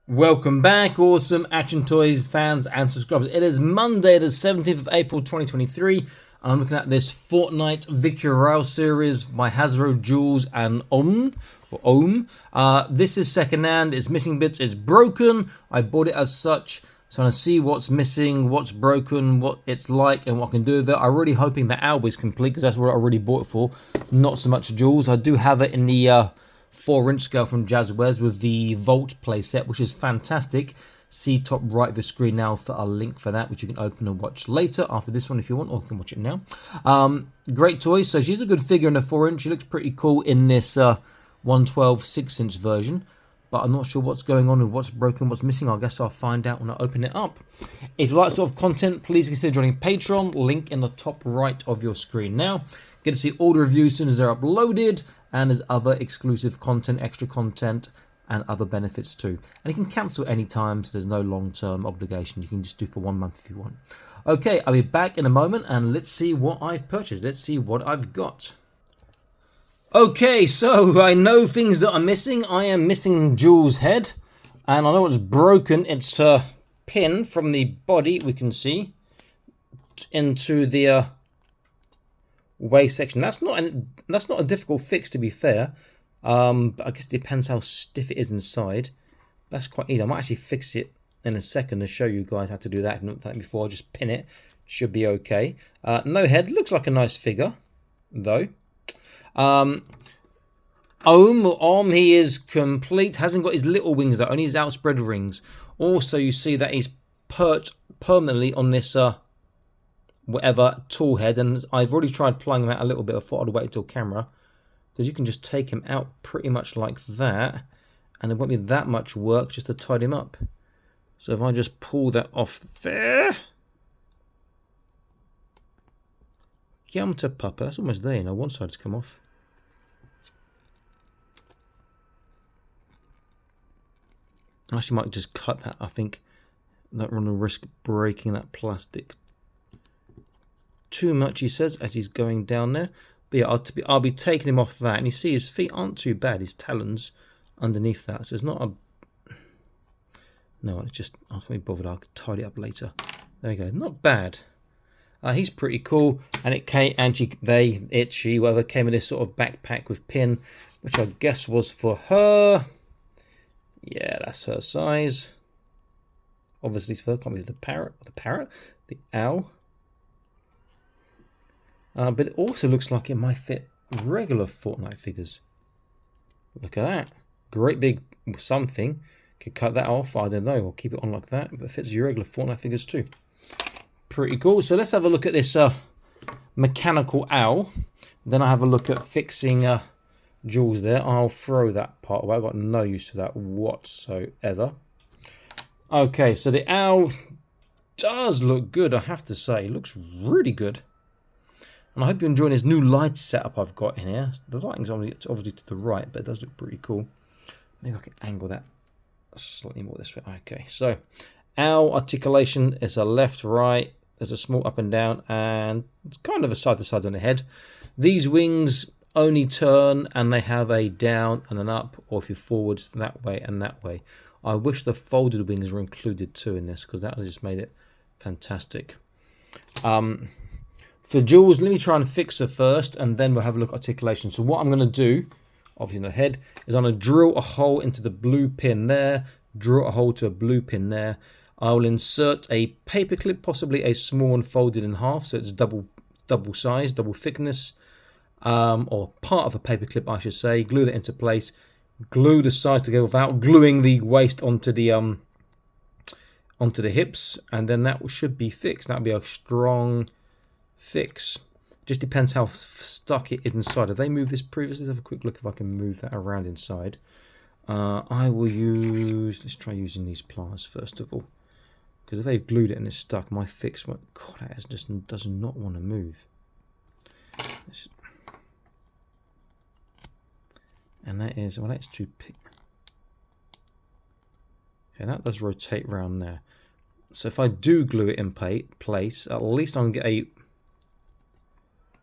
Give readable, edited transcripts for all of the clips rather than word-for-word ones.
Welcome back, awesome Action Toys fans and subscribers. It is Monday, the 17th of April, 2023. And I'm looking at this Fortnite Victory Royale series by Hasbro, Jules, and Ohm. This is secondhand. It's missing bits. It's broken. I bought it as such. So I'm going to see what's missing, what's broken, what it's like, and what I can do with it. I'm really hoping that Alba is complete because that's what I already bought it for. Not so much Jules. I do have it in the 4-inch scale from Jazzwares with the Volt playset, which is fantastic. See top right of the screen now for a link for that, which you can open and watch later after this one if you want, or you can watch it now. Great toy. So she's a good figure in a 4-inch. She looks pretty cool in this 112 6-inch version. But I'm not sure what's going on and what's broken, what's missing. I guess I'll find out when I open it up. If you like sort of content, please consider joining Patreon. Link in the top right of your screen now. Get to see all the reviews as soon as they're uploaded. And there's other exclusive content, extra content, and other benefits too. And you can cancel anytime, so there's no long-term obligation. You can just do for 1 month if you want. Okay, I'll be back in a moment, and let's see what I've purchased. Let's see what I've got. Okay, so I know things that are missing. I am missing Jules' head, and I know it's broken. It's a pin from the body, we can see, into the waist section. That's not a difficult fix, to be fair. But I guess it depends how stiff it is inside. That's quite easy. I might actually fix it in a second to show you guys how to do that. If not done it before, just pin it. Should be okay. No head. Looks like a nice figure, though. Ohm, he is complete. Hasn't got his little wings though, only his outspread rings. Also, you see that he's perched permanently on this whatever tool head, and I've already tried plying him out a little bit. I thought I'd wait until camera, because you can just take him out pretty much like that, and it won't be that much work just to tidy him up. So if I just pull that off there, yum to pupper. That's almost there, you know. One side's come off. I actually might just cut that. I think I don't run the risk breaking that plastic too much, he says, as he's going down there. But yeah, I'll be taking him off that. And you see his feet aren't too bad. His talons underneath that. So it's not a... No, it's just... I can't be bothered. I'll tidy it up later. There we go. Not bad. He's pretty cool. And it came... And she, whoever, came in this sort of backpack with pin, which I guess was for her. Yeah, that's her size. Obviously it's for her. Can't be the parrot. The owl. But it also looks like it might fit regular Fortnite figures. Look at that. Great big something. Could cut that off, I don't know, or keep it on like that. But it fits your regular Fortnite figures too. Pretty cool. So let's have a look at this mechanical owl. Then I have a look at fixing Jules there. I'll throw that part away. I've got no use for that whatsoever. Okay, so the owl does look good, I have to say. It looks really good. And I hope you're enjoying this new light setup I've got in here. The lighting's obviously to the right, but it does look pretty cool. Maybe I can angle that slightly more this way. Okay, so owl articulation is a left, right. There's a small up and down, and it's kind of a side to side on the head. These wings only turn, and they have a down and an up, or if you're forwards, that way and that way. I wish the folded wings were included too in this, because that just made it fantastic. For Jules, let me try and fix her first, and then we'll have a look at articulation. So what I'm going to do, obviously in the head, is I'm going to drill a hole into the blue pin there, drill a hole to a blue pin there. I will insert a paper clip, possibly a small one folded in half, so it's double size, double thickness, or part of a paper clip, I should say. Glue that into place, glue the sides together without gluing the waist onto the hips, and then that should be fixed. That'll be a strong fix. Just depends how stuck it is inside. Have they moved this previously? Let's have a quick look if I can move that around inside. I will use... Let's try using these pliers first of all. Because if they've glued it and it's stuck, my fix won't... God, that just does not want to move. And that is... Well, that's too... Okay, that does rotate around there. So if I do glue it in place, at least I can get a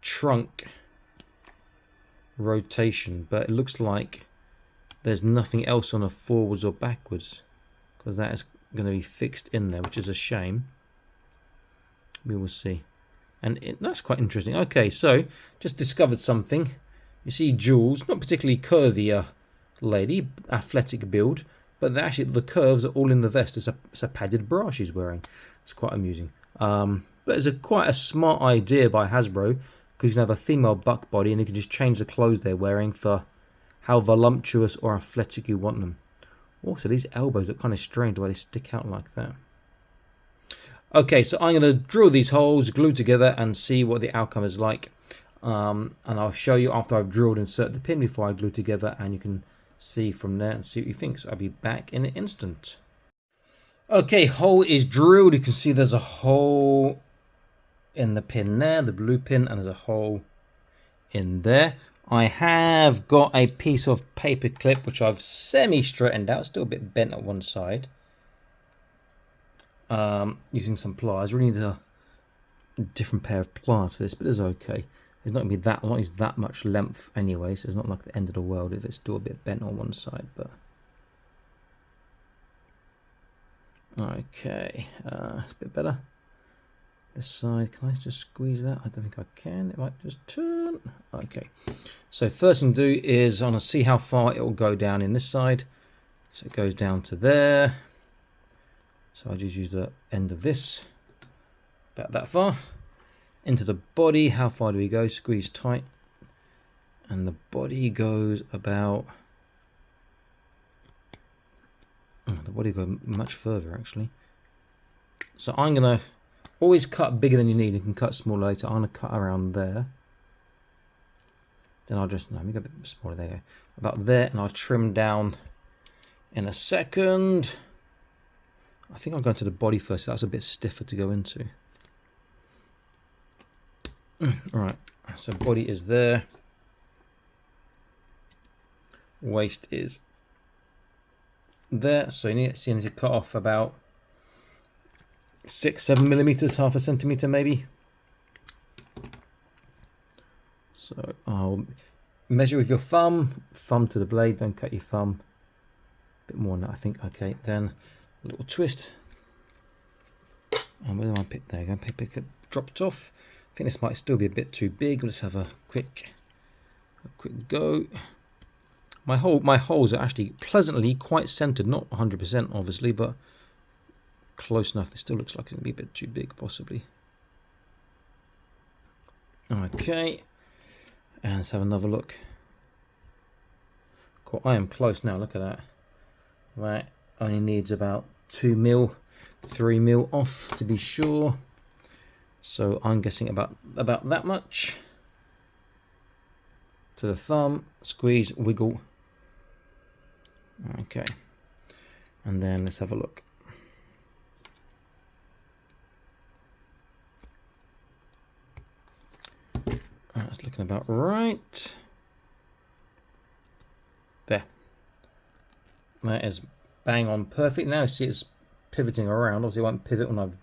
trunk rotation, but it looks like there's nothing else on a forwards or backwards. because that is going to be fixed in there, which is a shame. We will see. And that's quite interesting. Okay, so just discovered something. You see Jules, not particularly curvy lady, athletic build, but actually the curves are all in the vest. It's a padded bra she's wearing. It's quite amusing. But it's quite a smart idea by Hasbro, because you can have a female buck body and you can just change the clothes they're wearing for how voluptuous or athletic you want them. Also, these elbows look kind of strange the way they stick out like that. Okay, so I'm going to drill these holes, glue together, and see what the outcome is like. And I'll show you after I've drilled, insert the pin before I glue together, and you can see from there and see what you think. So I'll be back in an instant. Okay, hole is drilled. You can see there's a hole in the pin there, the blue pin, and there's a hole in there. I have got a piece of paper clip which I've semi-straightened out, still a bit bent at one side. Using some pliers. Really need a different pair of pliers for this, but it's okay. It's not going to be that, not that much length anyway, so it's not like the end of the world if it's still a bit bent on one side. But okay, it's a bit better. This side, can I just squeeze that? I don't think I can. It might just turn. Okay, so first thing to do is I want to see how far it will go down in this side. So it goes down to there. So I just use the end of this, about that far. Into the body, how far do we go? Squeeze tight. And the body goes about... Oh, the body goes much further actually. So I'm going to always cut bigger than you need. You can cut smaller later. I'm going to cut around there. Then I'll just... No, let me go a bit smaller. There you go. About there, and I'll trim down in a second. I think I'll go into the body first. That's a bit stiffer to go into. Alright, so body is there. Waist is there. So you need to cut off about 6-7 millimeters, half a centimeter maybe. So I'll measure with your thumb to the blade. Don't cut your thumb. A bit more than that, I think. Okay, then a little twist, and where do I pick? There you go. Pick it, dropped off. I think this might still be a bit too big. Let's have a quick go. My holes are actually pleasantly quite centered, not 100% obviously, but close enough. This still looks like it's gonna be a bit too big, possibly. Okay, and let's have another look. Cool. I am close now. Look at that. Right. Only needs about 2 mil, 3 mil off to be sure. So I'm guessing about that much. To the thumb, squeeze, wiggle. Okay. And then let's have a look. That's looking about right. There. That is bang on perfect. Now see it's pivoting around. Obviously it won't pivot when I've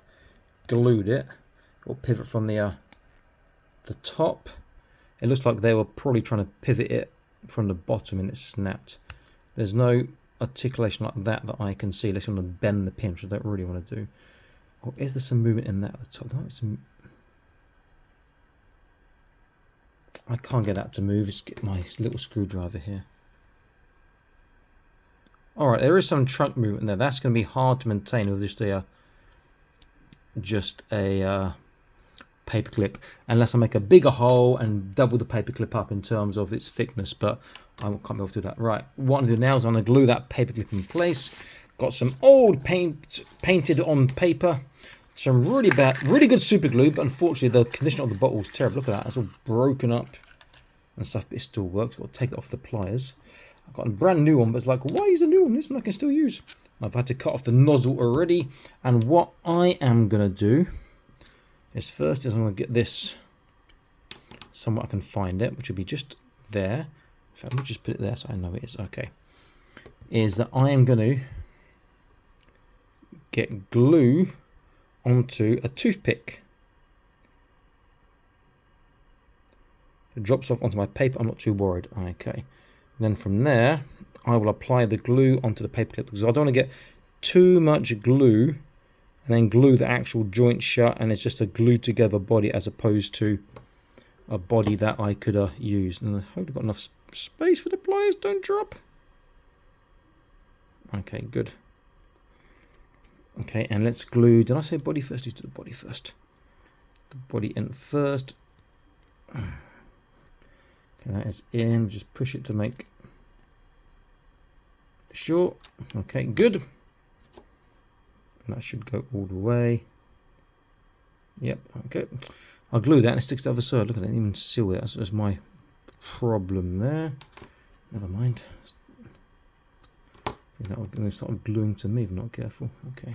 glued it. It will pivot from the top. It looks like they were probably trying to pivot it from the bottom and it snapped. There's no articulation like that I can see unless you want to bend the pin, which I don't really want to do. Or is there some movement in that at the top? I can't get that to move. Let's get my little screwdriver here. Alright, there is some trunk movement there. That's going to be hard to maintain with just a paper clip, unless I make a bigger hole and double the paper clip up in terms of its thickness, but I can't be able to do that. Right, what I'm going to do now is I'm going to glue that paper clip in place. Got some old paint painted on paper, some really good super glue, but unfortunately the condition of the bottle is terrible. Look at that, it's all broken up and stuff, but it still works. Got to take it off the pliers. I've got a brand new one, but it's like, why is a new one? This one I can still use. I've had to cut off the nozzle already, and what I am going to do is first I'm going to get this somewhere I can find it, which will be just there. In fact, let me just put it there so I know it is. Okay. Is that I am going to get glue onto a toothpick. It drops off onto my paper. I'm not too worried. Okay. Then from there, I will apply the glue onto the paper clip because I don't want to get too much glue and then glue the actual joint shut, and it's just a glued together body as opposed to a body that I could use. And I hope I've got enough space for the pliers, don't drop. Okay, good. Okay, and let's glue. Did I say body first? Let's do the body first. The body in first. Okay, that is in. Just push it to make sure. Okay, good. And that should go all the way. Yep, okay. I'll glue that and it sticks to the other side. Look, I didn't even seal it. That's my problem there. Never mind. That will going to start gluing to me if I'm not careful. Okay.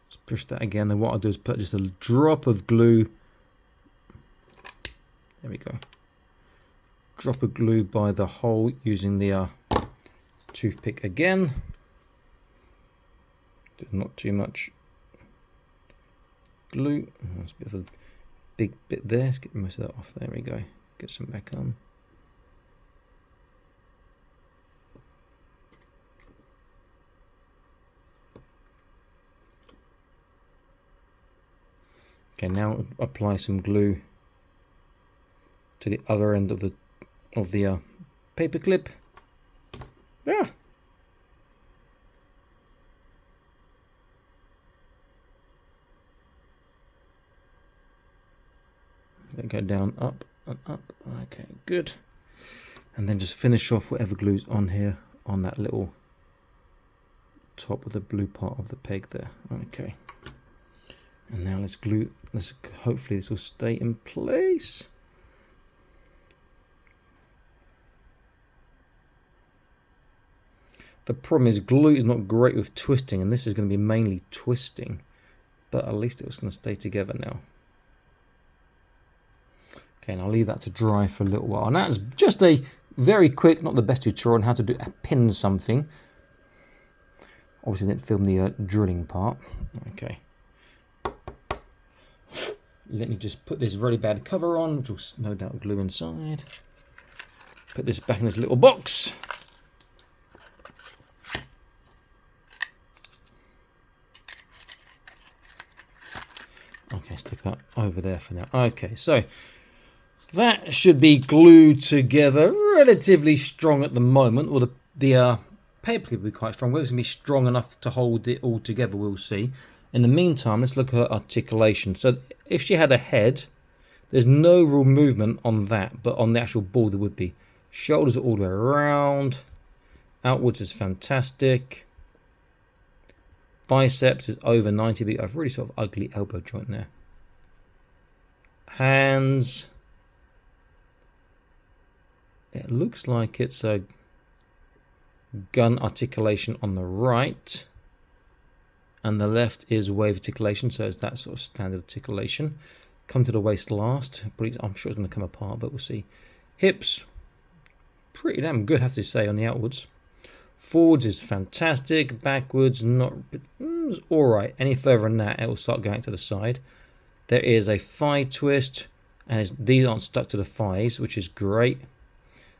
Just push that again. Then what I'll do is put just a drop of glue. There we go. Drop of glue by the hole using the toothpick again. Not too much glue. That's a bit of a big bit there. Let's get most of that off. There we go. Get some back on. Okay, now apply some glue to the other end of the paper clip. Ah. Then go down, up and up. Okay, good. And then just finish off whatever glue's on here on that little top of the blue part of the peg there. Okay. And now let's glue. Hopefully this will stay in place. The problem is glue is not great with twisting, and this is going to be mainly twisting, but at least it's going to stay together now. Okay, and I'll leave that to dry for a little while. And that's just a very quick, not the best tutorial on how to pin something. Obviously didn't film the drilling part. Okay. Let me just put this very bad cover on, which will no doubt glue inside. Put this back in this little box. Okay, stick that over there for now. Okay, so that should be glued together relatively strong at the moment. Or the paper clip will be quite strong. Whether it's going to be strong enough to hold it all together, we'll see. In the meantime, let's look at articulation. So if she had a head, there's no real movement on that, but on the actual board there would be. Shoulders are all the way around. Outwards is fantastic. Biceps is over 90, but I've really sort of ugly elbow joint there. Hands. It looks like it's a gun articulation on the right. And the left is wave articulation, so it's that sort of standard articulation. Come to the waist last. I'm sure it's going to come apart, but we'll see. Hips. Pretty damn good, I have to say, on the outwards. Forwards is fantastic. Backwards, not alright. Any further than that, it will start going to the side. There is a thigh twist, and these aren't stuck to the thighs, which is great.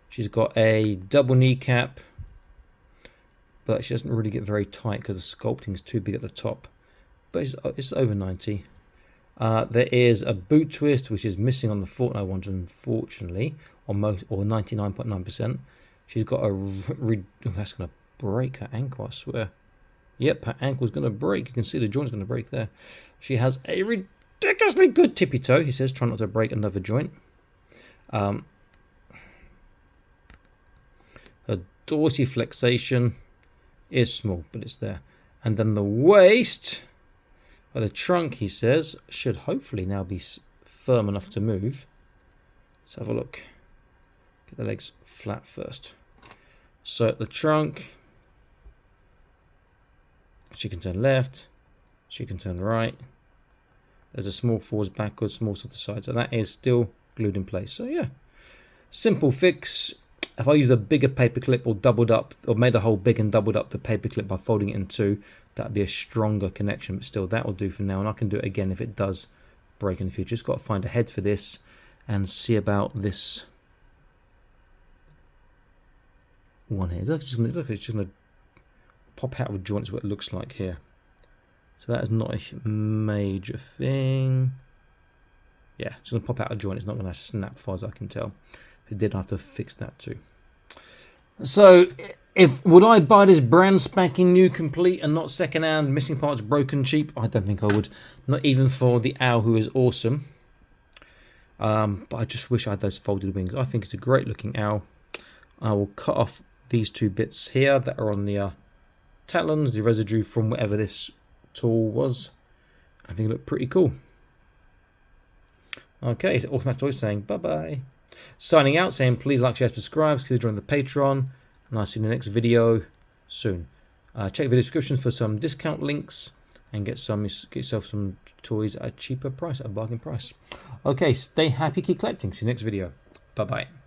She's got a double kneecap, but she doesn't really get very tight because the sculpting is too big at the top. But it's over 90. There is a boot twist, which is missing on the Fortnite ones, unfortunately, or 99.9%. She's got that's going to break her ankle, I swear. Yep, her ankle's going to break. You can see the joint's going to break there. She has a ridiculously good tippy toe. He says, try not to break another joint. Her dorsiflexation is small, but it's there. And then the waist, or the trunk, he says, should hopefully now be firm enough to move. Let's have a look. Get the legs flat first. So the trunk, she can turn left, she can turn right. There's a small forwards, backwards, small to the sides, and that is still glued in place. So yeah, simple fix. If I use a bigger paper clip or doubled up, or made the hole big and doubled up the paper clip by folding it in two, that'd be a stronger connection. But still, that will do for now, and I can do it again if it does break in the future. Just got to find a head for this, and see about this one here. It's just going to pop out of joints, what it looks like here. So that is not a major thing. Yeah, it's going to pop out of joint. It's not going to snap, as far as I can tell. If it did, I have to fix that too. So, would I buy this brand spanking new, complete, and not second hand, missing parts, broken, cheap? I don't think I would. Not even for the owl, who is awesome. But I just wish I had those folded wings. I think it's a great looking owl. I will cut off these two bits here that are on the talons, the residue from whatever this tool was. I think it looked pretty cool. Okay, so Automatic Toys saying bye-bye. Signing out, saying please like, share, subscribe, consider joining the Patreon, and I'll see you in the next video soon. Check the descriptions for some discount links and get yourself some toys at a cheaper price, at a bargain price. Okay, stay happy, keep collecting. See you next video. Bye-bye.